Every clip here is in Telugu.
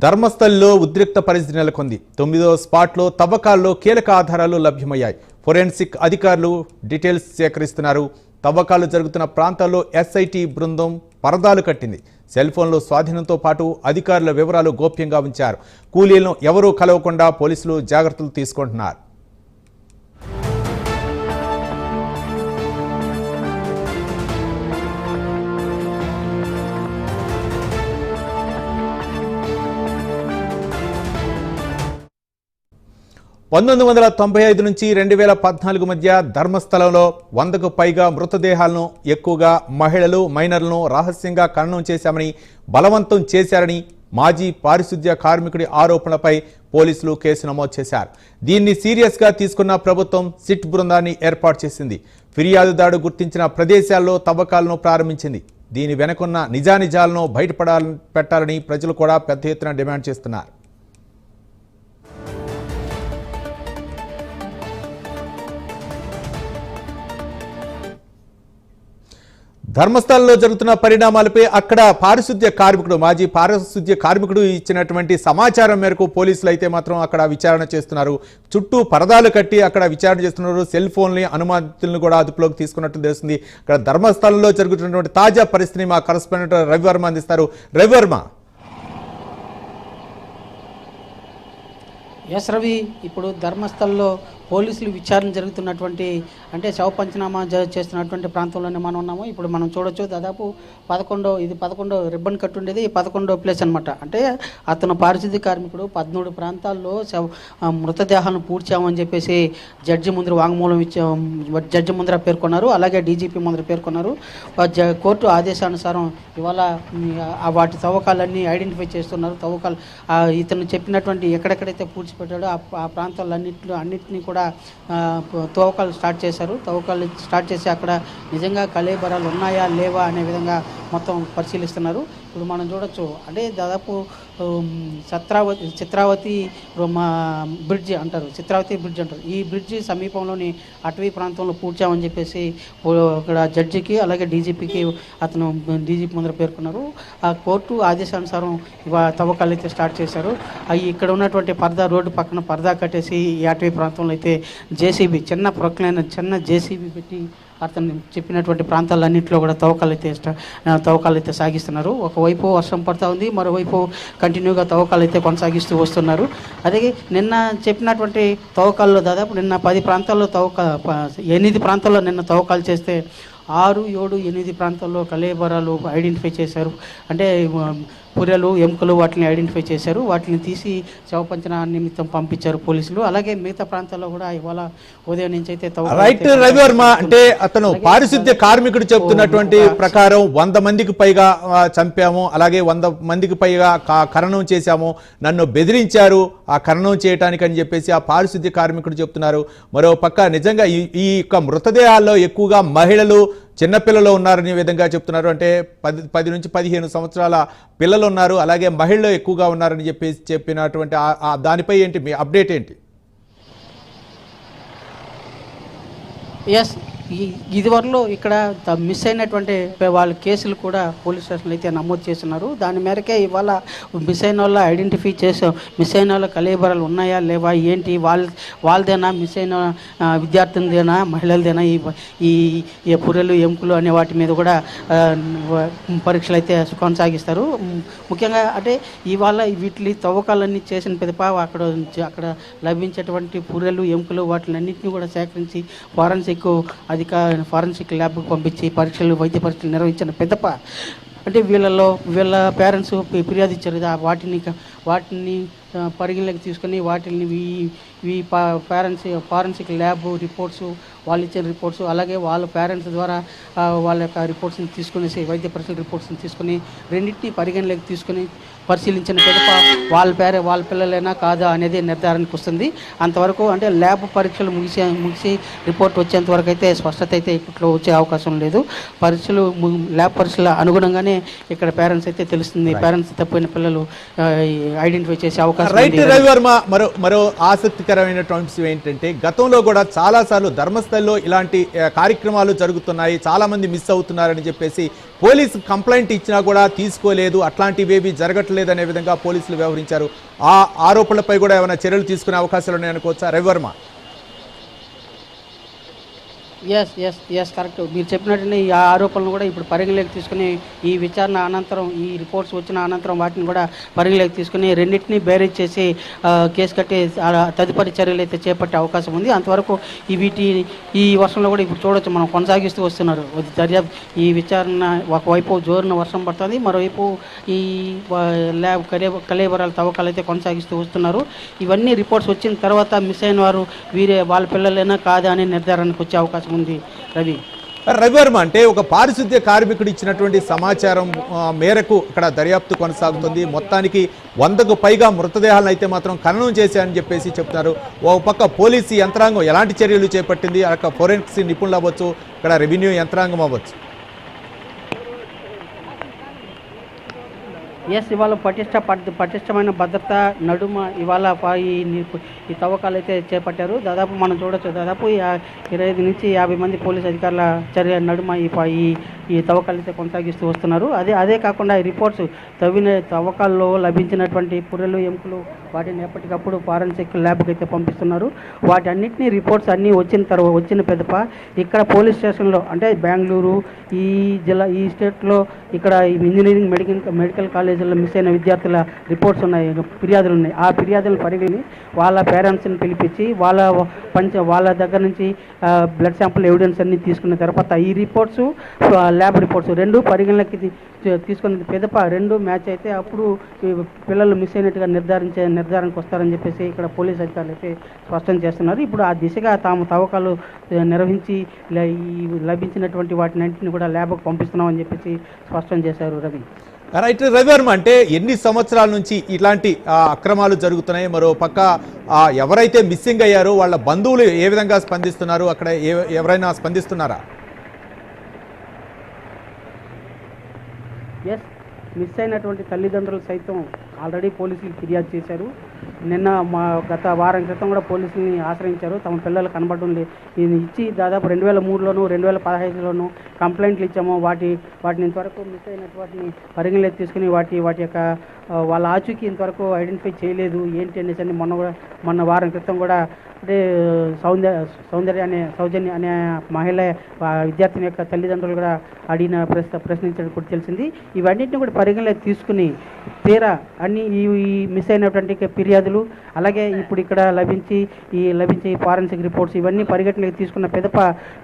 ధర్మస్థల్లో ఉద్రిక్త పరిస్థితి నెలకొంది. 9వ స్పాట్లో తవ్వకాల్లో కీలక ఆధారాలు లభ్యమయ్యాయి. ఫోరెన్సిక్ అధికారులు డీటెయిల్స్ సేకరిస్తున్నారు. తవ్వకాలు జరుగుతున్న ప్రాంతాల్లో ఎస్ఐటి బృందం పరదాలు కట్టింది. సెల్ ఫోన్లో స్వాధీనంతో పాటు అధికారుల వివరాలు గోప్యంగా ఉంచారు. కూలీలను ఎవరూ కలవకుండా పోలీసులు జాగ్రత్తలు తీసుకుంటున్నారు. పంతొమ్మిది 1995 నుంచి 2014 మధ్య ధర్మస్థలంలో 100కు పైగా మృతదేహాలను, ఎక్కువగా మహిళలు, మైనర్లను రహస్యంగా ఖననం చేశామని, బలవంతం చేశారని మాజీ పారిశుద్ధ్య కార్మికుడి ఆరోపణలపై పోలీసులు కేసు నమోదు చేశారు. దీన్ని సీరియస్గా తీసుకున్న ప్రభుత్వం సిట్ బృందాన్ని ఏర్పాటు చేసింది. ఫిర్యాదుదారు గుర్తించిన ప్రదేశాల్లో తవ్వకాలను ప్రారంభించింది. దీని వెనుకున్న నిజానిజాలను పెట్టాలని ప్రజలు కూడా పెద్ద ఎత్తున డిమాండ్ చేస్తున్నారు. ధర్మస్థలంలో జరుగుతున్న పరిణామాలపై అక్కడ మాజీ పారిశుద్ధ్య కార్మికుడు ఇచ్చినటువంటి సమాచారం మేరకు పోలీసులు అయితే మాత్రం అక్కడ విచారణ చేస్తున్నారు. చుట్టూ పరదాలు కట్టి అక్కడ విచారణ చేస్తున్నారు. సెల్ ఫోన్ని, అనుమతులను కూడా అదుపులోకి తీసుకున్నట్లు తెలుస్తుంది. అక్కడ ధర్మస్థలంలో జరుగుతున్నటువంటి తాజా పరిస్థితిని మా కరెస్పాండెంట్ రవివర్మ అందిస్తారు. రవివర్మ. ఎస్ రవి, ఇప్పుడు ధర్మస్థల్లో పోలీసులు విచారణ జరుగుతున్నటువంటి అంటే శవ పంచనామా చేస్తున్నటువంటి ప్రాంతంలోనే మనం ఉన్నాము. ఇప్పుడు మనం చూడొచ్చు, దాదాపు 11 రిబ్బన్ కట్ ఉండేది 11వ ప్లేస్ అనమాట. అంటే అతను పారిశుద్ధ్య కార్మికుడు 13 ప్రాంతాల్లో మృతదేహాలను పూడ్చామని చెప్పేసి జడ్జి ముందర వాంగ్మూలం జడ్జి ముందర పేర్కొన్నారు. అలాగే డీజీపీ ముందర పేర్కొన్నారు. కోర్టు ఆదేశానుసారం ఇవాళ వాటి తవ్వకాలన్నీ ఐడెంటిఫై చేస్తున్నారు. తవ్వకాలు ఇతను చెప్పినటువంటి ఎక్కడెక్కడైతే పూడ్చిపెట్టాడో ఆ ప్రాంతాలన్నింటినీ కూడా తవ్వకాలు స్టార్ట్ చేశారు. తవ్వకాలు స్టార్ట్ చేసి అక్కడ నిజంగా కళేబరాలు ఉన్నాయా లేవా అనే విధంగా మొత్తం పరిశీలిస్తున్నారు. ఇప్పుడు మనం చూడొచ్చు, అంటే దాదాపు చిత్రావతి బ్రిడ్జి అంటారు. ఈ బ్రిడ్జి సమీపంలోని అటవీ ప్రాంతంలో పూడ్చామని చెప్పేసి ఇక్కడ జడ్జికి అలాగే డీజీపీకి డీజీపీ ముందర పేర్కొన్నారు. ఆ కోర్టు ఆదేశానుసారం తవ్వకాలు అయితే స్టార్ట్ చేశారు. అవి ఇక్కడ ఉన్నటువంటి రోడ్డు పక్కన పరదా కట్టేసి ఈ అటవీ ప్రాంతంలో అయితే జేసీబీ చిన్న జేసీబీ పెట్టి అతను చెప్పినటువంటి ప్రాంతాలన్నింటిలో కూడా తవ్వకాలు అయితే సాగిస్తున్నారు. ఒకవైపు వర్షం పడుతూ ఉంది, మరోవైపు కంటిన్యూగా తవ్వకాలు అయితే కొనసాగిస్తూ వస్తున్నారు. అదే నిన్న చెప్పినటువంటి తవ్వకాల్లో దాదాపు నిన్న 8 ప్రాంతాల్లో నిన్న తవ్వకాలు చేస్తే 6, 7, 8 ప్రాంతాల్లో కళేబరాలు ఐడెంటిఫై చేశారు. అంటే పుర్రెలు, ఎముకలు వాటిని ఐడెంటిఫై చేశారు. వాటిని తీసి శవపంచన నిమిత్తం పంపించారు పోలీసులు. అలాగే మిగతా ప్రాంతాల్లో కూడా ఇవాళ ఉదయం నుంచి అయితే రవివర్మ, అంటే అతను పారిశుద్ధ్య కార్మికుడు చెప్తున్నటువంటి ప్రకారం 100 మందికి పైగా చంపాము, అలాగే 100 మందికి పైగా ఖననం చేశాము, నన్ను బెదిరించారు ఆ ఖననం చేయటానికి అని చెప్పేసి ఆ పారిశుద్ధ్య కార్మికుడు చెప్తున్నారు. మరో పక్క నిజంగా ఈ యొక్క మృతదేహాల్లో ఎక్కువగా మహిళలు, చిన్నపిల్లలు ఉన్నారనే విధంగా చెప్తున్నారు. అంటే 10 నుంచి 15 సంవత్సరాల పిల్లలు ఉన్నారు, అలాగే మహిళలు ఎక్కువగా ఉన్నారని చెప్పినటువంటి దానిపై ఏంటి మీ అప్డేట్ ఏంటి? ఎస్, ఇదివరలో ఇక్కడ మిస్ అయినటువంటి వాళ్ళ కేసులు కూడా పోలీస్ స్టేషన్లో అయితే నమోదు చేస్తున్నారు. దాని మేరకే ఇవాళ మిస్ అయిన వాళ్ళ ఐడెంటిఫై మిస్ అయిన వాళ్ళ కళేబరాలు ఉన్నాయా లేవా, ఏంటి వాళ్ళదేనా, మిస్ అయిన విద్యార్థులదేనా, మహిళలదేనా, ఈ పుర్రెలు, ఎముకలు అనే వాటి మీద కూడా పరీక్షలు అయితే కొనసాగిస్తారు. ముఖ్యంగా అంటే ఇవాళ వీటి తవ్వకాలన్నీ చేసిన పిదప అక్కడ లభించేటువంటి పుర్రెలు, ఎముకలు వాటిలన్నింటినీ కూడా సేకరించి ఫారెన్సిక్ ల్యాబ్కు పంపించి వైద్య పరీక్షలు నిర్వహించిన పెద్దప అంటే వీళ్ళ పేరెంట్స్ ఫిర్యాదు ఇచ్చారు. వాటిని పరిగణలోకి తీసుకొని వాటిని ఫారెన్సిక్ ల్యాబ్ రిపోర్ట్స్, వాళ్ళు ఇచ్చిన రిపోర్ట్స్, అలాగే వాళ్ళ పేరెంట్స్ ద్వారా వాళ్ళ యొక్క రిపోర్ట్స్ని తీసుకునేసి వైద్య పరీక్షల రిపోర్ట్స్ని తీసుకుని రెండింటినీ పరిగణలోకి తీసుకుని పరిశీలించిన పిదప వాళ్ళ పిల్లలైనా కాదా అనేది నిర్ధారణకు వస్తుంది. అంతవరకు అంటే ల్యాబ్ పరీక్షలు ముగిసి రిపోర్ట్ వచ్చేంత వరకు అయితే స్పష్టత అయితే ఇప్పట్లో వచ్చే అవకాశం లేదు. ల్యాబ్ పరీక్షల అనుగుణంగానే ఇక్కడ పేరెంట్స్ అయితే తెలుస్తుంది. పేరెంట్స్ తప్పిన పిల్లలు ఐడెంటిఫై చేసే అవకాశం. రవివర్మ, మరో ఆసక్తికరమైనటువంటి విషయం ఏంటంటే గతంలో కూడా చాలాసార్లు ధర్మస్థల్లో ఇలాంటి కార్యక్రమాలు జరుగుతున్నాయి, చాలా మంది మిస్ అవుతున్నారని చెప్పేసి పోలీసు కంప్లైంట్ ఇచ్చినా కూడా తీసుకోలేదు, అట్లాంటివేవి జరగట్లేదు చేయట్లేదనే విధంగా పోలీసులు వ్యవహరించారు. ఆ ఆరోపణలపై కూడా ఏమైనా చర్యలు తీసుకునే అవకాశాలు ఉన్నాయనుకోవచ్చా రవివర్మ? Yes correct. మీరు చెప్పినట్టునే ఈ ఆరోపణలు కూడా ఇప్పుడు పరిగణలోకి తీసుకుని ఈ విచారణ అనంతరం ఈ రిపోర్ట్స్ వచ్చిన అనంతరం వాటిని కూడా పరిగణలోకి తీసుకుని రెండింటినీ బేరేజ్ చేసి కేసు కట్టి తదుపరి చర్యలు అయితే చేపట్టే అవకాశం ఉంది. అంతవరకు ఈ వర్షంలో కూడా ఇప్పుడు చూడొచ్చు మనం కొనసాగిస్తూ వస్తున్నారు దర్యాప్తు. ఈ విచారణ ఒకవైపు జోరున వర్షం పడుతుంది, మరోవైపు ఈ ల్యాబ్ కలేబరాల తవ్వకాలు అయితే కొనసాగిస్తూ వస్తున్నారు. ఇవన్నీ రిపోర్ట్స్ వచ్చిన తర్వాత మిస్ అయిన వారు వాళ్ళ పిల్లలైనా కాదా అనే నిర్ధారణకు వచ్చే అవకాశం ఉంది. రవివర్మ, అంటే ఒక పారిశుద్ధ్య కార్మికుడు ఇచ్చినటువంటి సమాచారం మేరకు ఇక్కడ దర్యాప్తు కొనసాగుతుంది. మొత్తానికి 100కు పైగా మృతదేహాలను అయితే మాత్రం ఖననం చేశారని చెప్పేసి చెప్తున్నారు. ఒక పక్క పోలీసు యంత్రాంగం ఎలాంటి చర్యలు చేపట్టింది, అక్కడ ఫోరెన్సిక్ నిపుణులు అవ్వచ్చు, ఇక్కడ రెవెన్యూ యంత్రాంగం అవ్వచ్చు. ఇవాళ పటిష్టమైన భద్రత నడుమ ఇవాళ ఈ తవ్వకాలు అయితే చేపట్టారు. దాదాపు మనం చూడొచ్చు, దాదాపు 25 నుంచి 50 మంది పోలీసు అధికారుల చర్య నడుమ ఈ తవ్వకాలు అయితే కొనసాగిస్తూ వస్తున్నారు. అదే కాకుండా ఈ రిపోర్ట్స్ తవ్వకాల్లో లభించినటువంటి పుర్రెలు ఎముకలు వాటిని ఎప్పటికప్పుడు ఫారెన్సిక్ ల్యాబ్కి అయితే పంపిస్తున్నారు. వాటి అన్నింటినీ రిపోర్ట్స్ అన్నీ వచ్చిన పెదప ఇక్కడ పోలీస్ స్టేషన్లో అంటే బెంగళూరు ఈ స్టేట్లో ఇక్కడ ఇంజనీరింగ్ మెడికల్ కాలేజీలో మిస్ అయిన విద్యార్థుల రిపోర్ట్స్ ఉన్నాయి, ఫిర్యాదులు ఉన్నాయి. ఆ ఫిర్యాదులను పరిగణి వాళ్ళ పేరెంట్స్ని పిలిపించి వాళ్ళ దగ్గర నుంచి బ్లడ్ శాంపుల్ ఎవిడెన్స్ అన్ని తీసుకున్న తర్వాత ఈ రిపోర్ట్స్ ల్యాబ్ రిపోర్ట్స్ రెండు పరిగణలోకి తీసుకున్న పెదప రెండు మ్యాచ్ అయితే అప్పుడు పిల్లలు మిస్ అయినట్టుగా నిర్ధారణకు వస్తారని చెప్పేసి ఇక్కడ పోలీస్ అధికారులు అయితే స్పష్టం చేస్తున్నారు. ఇప్పుడు ఆ దిశగా తాము తవ్వకాలు నిర్వహించి లభించినటువంటి వాటిని కూడా ల్యాబ్కు పంపిస్తున్నామని చెప్పేసి స్పష్టం చేశారు. రైట్ రవివర్మ, అంటే ఎన్ని సంవత్సరాల నుంచి ఇలాంటి అక్రమాలు జరుగుతున్నాయి? మరో పక్క ఎవరైతే మిస్సింగ్ అయ్యారో వాళ్ళ బంధువులు ఏ విధంగా స్పందిస్తున్నారు? అక్కడ ఎవరైనా స్పందిస్తున్నారా? మిస్ అయినటువంటి తల్లిదండ్రులు సైతం ఆల్రెడీ పోలీసులకు ఫిర్యాదు చేశారు. నిన్న గత వారం క్రితం కూడా పోలీసుల్ని ఆశ్రయించారు. తమ పిల్లలు కనబడడం ఇది ఇచ్చి దాదాపు 2003లోను 2015లోను కంప్లైంట్లు ఇచ్చాము. వాటిని ఇంతవరకు మిస్ అయినటువంటి పరిగణలోకి తీసుకుని వాటి యొక్క వాళ్ళ ఆచూకీ ఇంతవరకు ఐడెంటిఫై చేయలేదు ఏంటి అనేసి మొన్న వారం క్రితం కూడా అంటే సౌజన్య అనే మహిళ విద్యార్థిని యొక్క తల్లిదండ్రులు కూడా ప్రశ్నించినప్పుడు తెలిసింది. ఇవన్నింటినీ కూడా పరిగణలోకి తీసుకుని తీరా అన్ని ఈ మిస్ అయినటువంటి ఫిర్యాదులు అలాగే ఇప్పుడు ఇక్కడ లభించే ఫారెన్సిక్ రిపోర్ట్స్ ఇవన్నీ పరిగణలోకి తీసుకున్న పెదప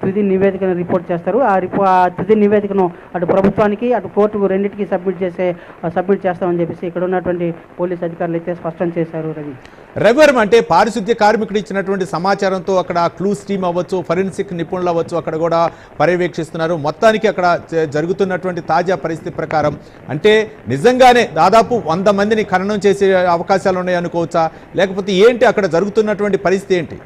తుది నివేదికను రిపోర్ట్ చేస్తారు. ఆ తుది నివేదికను అటు ప్రభుత్వానికి అటు కోర్టుకు రెండింటికి సబ్మిట్ చేస్తామని చెప్పేసి ఇక్కడ ఉన్నటువంటి పోలీస్ అధికారులు అయితే స్పష్టం చేశారు. రవివర్మ, అంటే పారిశుద్ధ్య కార్మికుడు ఇచ్చినటువంటి సమాచారంతో అక్కడ క్లూస్ టీమ్ అవ్వచ్చు, ఫరెన్సిక్ నిపుణులు అవ్వచ్చు, అక్కడ కూడా పర్యవేక్షిస్తున్నారు. మొత్తానికి అక్కడ జరుగుతున్నటువంటి తాజా పరిస్థితి ప్రకారం అంటే నిజంగానే దాదాపు 100 మందిని ఖననం చేసే అవకాశాలు ఉన్నాయి అనుకోవచ్చా, లేకపోతే ఏంటి అక్కడ జరుగుతున్నటువంటి పరిస్థితి ఏంటి?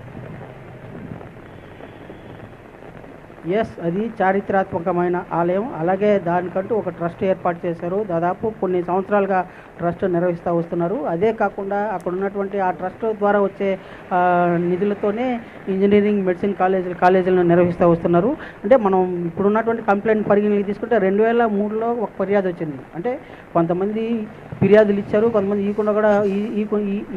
అది చారిత్రాత్మకమైన ఆలయం. అలాగే దానికంటూ ఒక ట్రస్ట్ ఏర్పాటు చేశారు. దాదాపు కొన్ని సంవత్సరాలుగా ట్రస్ట్ నిర్వహిస్తూ వస్తున్నారు. అదే కాకుండా అక్కడ ఉన్నటువంటి ఆ ట్రస్ట్ ద్వారా వచ్చే నిధులతోనే ఇంజనీరింగ్ మెడిసిన్ కాలేజీలను నిర్వహిస్తూ వస్తున్నారు. అంటే మనం ఇప్పుడున్నటువంటి కంప్లైంట్ పరిగణలోకి తీసుకుంటే 2003లో ఒక ఫిర్యాదు వచ్చింది. అంటే కొంతమంది ఫిర్యాదులు ఇచ్చారు, కొంతమంది ఇవ్వకుండా కూడా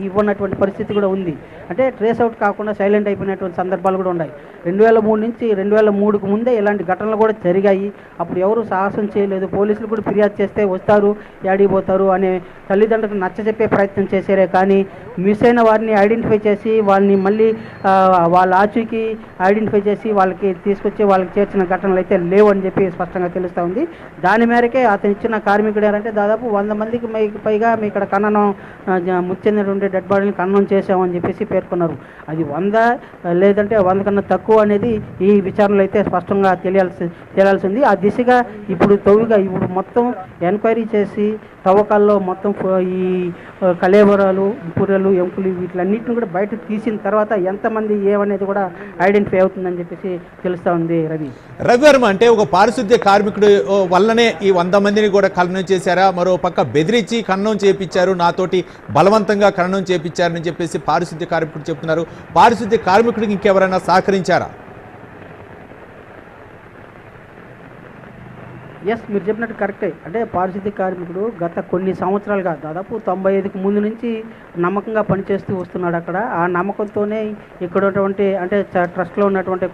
ఇవ్వనటువంటి పరిస్థితి కూడా ఉంది. అంటే ట్రేస్ అవుట్ కాకుండా సైలెంట్ అయిపోయినటువంటి సందర్భాలు కూడా ఉన్నాయి. 2003 నుంచి 2003కు ముందే ఇలాంటి ఘటనలు కూడా జరిగాయి. అప్పుడు ఎవరు సాహసం చేయలేదు. పోలీసులు కూడా ఫిర్యాదు చేస్తే వస్తారు, యాడిపోతారు అనే తల్లిదండ్రులకు నచ్చజెప్పే ప్రయత్నం చేశారే కానీ మిస్ అయిన వారిని ఐడెంటిఫై చేసి వాళ్ళని మళ్ళీ వాళ్ళ ఆచూకీ ఐడెంటిఫై చేసి వాళ్ళకి తీసుకొచ్చి వాళ్ళకి చేర్చిన ఘటనలు అయితే లేవు అని చెప్పి స్పష్టంగా తెలుస్తూ ఉంది. దాని మేరకే అతను ఇచ్చిన కార్మికుడు ఎవరంటే దాదాపు 100 మందికి పైగా మీ ఇక్కడ ఖననం ముచ్చెందినటువంటి డెడ్ బాడీని ఖననం చేశామని చెప్పేసి పేర్కొన్నారు. అది 100 లేదంటే 100 కన్నా తక్కువ అనేది ఈ విచారణలో అయితే స్పష్టంగా తేలాల్సింది. ఆ దిశగా ఇప్పుడు మొత్తం ఎంక్వైరీ చేసి తవ్వకాల్లో మొత్తం ఈ కలేబరాలు పుర్రెలు ఎముకలు వీటిలన్నింటిని కూడా బయటకు తీసిన తర్వాత ఎంతమంది ఏమనేది కూడా ఐడెంటిఫై అవుతుందని చెప్పేసి తెలుస్తూ ఉంది. రవివర్మ, అంటే ఒక పారిశుద్ధ్య కార్మికుడు వల్లనే ఈ 100 మందిని కూడా ఖననం చేశారా? మరో పక్క బెదిరించి ఖననం చేపించారు, నాతోటి బలవంతంగా ఖననం చేపించారని చెప్పేసి పారిశుద్ధ్య కార్మికుడు చెప్తున్నారు. పారిశుద్ధ్య కార్మికుడికి ఇంకెవరైనా సహకరించారా? ఎస్, మీరు చెప్పినట్టు కరెక్టే. అంటే పారిశుద్ధ్య కార్మికుడు గత కొన్ని సంవత్సరాలుగా దాదాపు 95కి ముందు నుంచి నమ్మకంగా పనిచేస్తూ వస్తున్నాడు అక్కడ. ఆ నమ్మకంతోనే ఇక్కడ ఉన్నటువంటి అంటే ట్రస్ట్లో ఉన్నటువంటి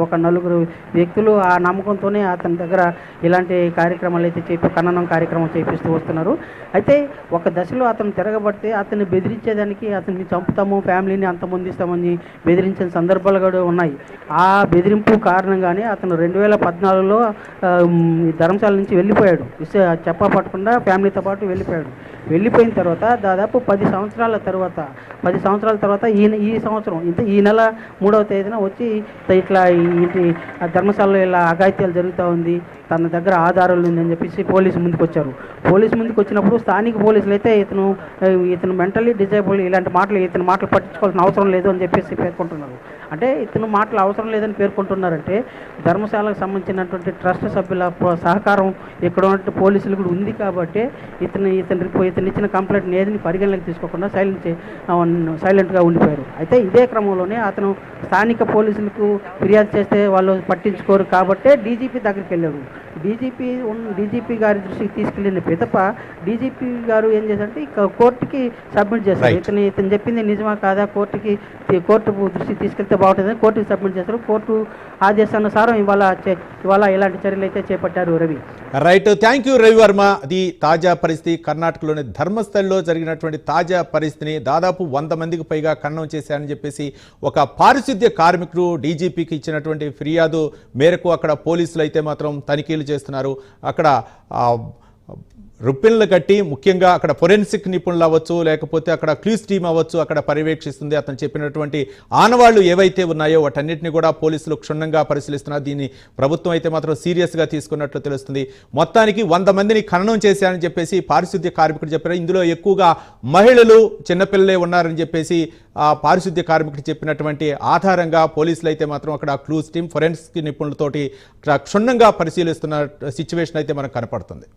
ఒక నలుగురు వ్యక్తులు ఆ నమ్మకంతోనే అతని దగ్గర ఇలాంటి కార్యక్రమాలు అయితే ఖననం కార్యక్రమం చేపిస్తూ వస్తున్నారు. అయితే ఒక దశలో అతను తిరగబడితే అతన్ని బెదిరించేదానికి అతన్ని చంపుతాము, ఫ్యామిలీని అంతమొందిస్తామని బెదిరించిన సందర్భాలు కూడా ఉన్నాయి. ఆ బెదిరింపు కారణంగానే అతను 2014లో ధర్మశాల నుంచి వెళ్ళిపోయాడు. చెప్పా పట్టకుండా ఫ్యామిలీతో పాటు వెళ్ళిపోయిన తర్వాత దాదాపు 10 సంవత్సరాల తర్వాత ఈ సంవత్సరం ఈ నెల 3వ తేదీన వచ్చి ఇట్లా ఇంటి ధర్మశాలలో ఇలా అఘాయిత్యాలు జరుగుతూ ఉంది, తన దగ్గర ఆధారాలు ఉందని చెప్పేసి పోలీసు ముందుకు వచ్చినప్పుడు స్థానిక పోలీసులు అయితే ఇతను మెంటల్లీ డిజేబుల్ ఇలాంటి ఇతని మాటలు పట్టించుకోవాల్సిన అవసరం లేదు అని చెప్పేసి పేర్కొంటున్నారు. అంటే ఇతను మాటలు అవసరం లేదని పేర్కొంటున్నారంటే ధర్మశాలకు సంబంధించినటువంటి ట్రస్ట్ సభ్యుల సహకారం ఇక్కడ ఉన్నటువంటి పోలీసులు కూడా ఉంది కాబట్టి ఇతను ఇచ్చిన కంప్లైంట్ ఏదని పరిగణలోకి తీసుకోకుండా సైలెంట్గా ఉండిపోయారు. అయితే ఇదే క్రమంలోనే అతను స్థానిక పోలీసులకు ఫిర్యాదు చేస్తే వాళ్ళు పట్టించుకోరు కాబట్టే డీజీపీ దగ్గరికి వెళ్ళాడు. డీజీపీ గారి దృష్టికి తీసుకెళ్ళిన పిదప డీజీపీ గారు ఏం చేశారంటే కోర్టుకి సబ్మిట్ చేశారు. ఇతను చెప్పింది నిజమా కాదా కోర్టు దృష్టికి తీసుకెళ్తే బాగుంటుందని కోర్టుకి సబ్మిట్ చేశారు. కోర్టు ఆదేశానుసారం ఇవాళ ఇలాంటి చర్యలు అయితే చేపట్టారు. Ravi right, thank you Ravi Varma. అది తాజా పరిస్థితి. కర్ణాటకలోని ధర్మస్థల్లో జరిగినటువంటి తాజా పరిస్థితిని దాదాపు 100 మందికి పైగా ఖననం చేశారని చెప్పేసి ఒక పారిశుద్ధ్య కార్మికుడు డీజీపీకి ఇచ్చినటువంటి ఫిర్యాదు మేరకు అక్కడ పోలీసులు అయితే మాత్రం తనిఖీలు చేస్తున్నారు. అక్కడ రుప్పిన్లు కట్టి ముఖ్యంగా అక్కడ ఫొరెన్సిక్ నిపుణులు అవ్వచ్చు, లేకపోతే అక్కడ క్లూస్ టీమ్ అవ్వచ్చు, అక్కడ పర్యవేక్షిస్తుంది. అతను చెప్పినటువంటి ఆనవాళ్లు ఏవైతే ఉన్నాయో వాటన్నిటిని కూడా పోలీసులు క్షుణ్ణంగా పరిశీలిస్తున్నారు. దీన్ని ప్రభుత్వం అయితే మాత్రం సీరియస్గా తీసుకున్నట్లు తెలుస్తుంది. మొత్తానికి 100 మందిని ఖననం చేశారని చెప్పేసి పారిశుద్ధ్య కార్మికుడు చెప్పారు. ఇందులో ఎక్కువగా మహిళలు, చిన్నపిల్లలే ఉన్నారని చెప్పేసి ఆ పారిశుద్ధ్య కార్మికుడు చెప్పినటువంటి ఆధారంగా పోలీసులు అయితే మాత్రం అక్కడ క్లూస్ టీమ్, ఫొరెన్సిక్ నిపుణులతోటి క్షుణ్ణంగా పరిశీలిస్తున్న సిచ్యువేషన్ అయితే మనకు కనపడుతుంది.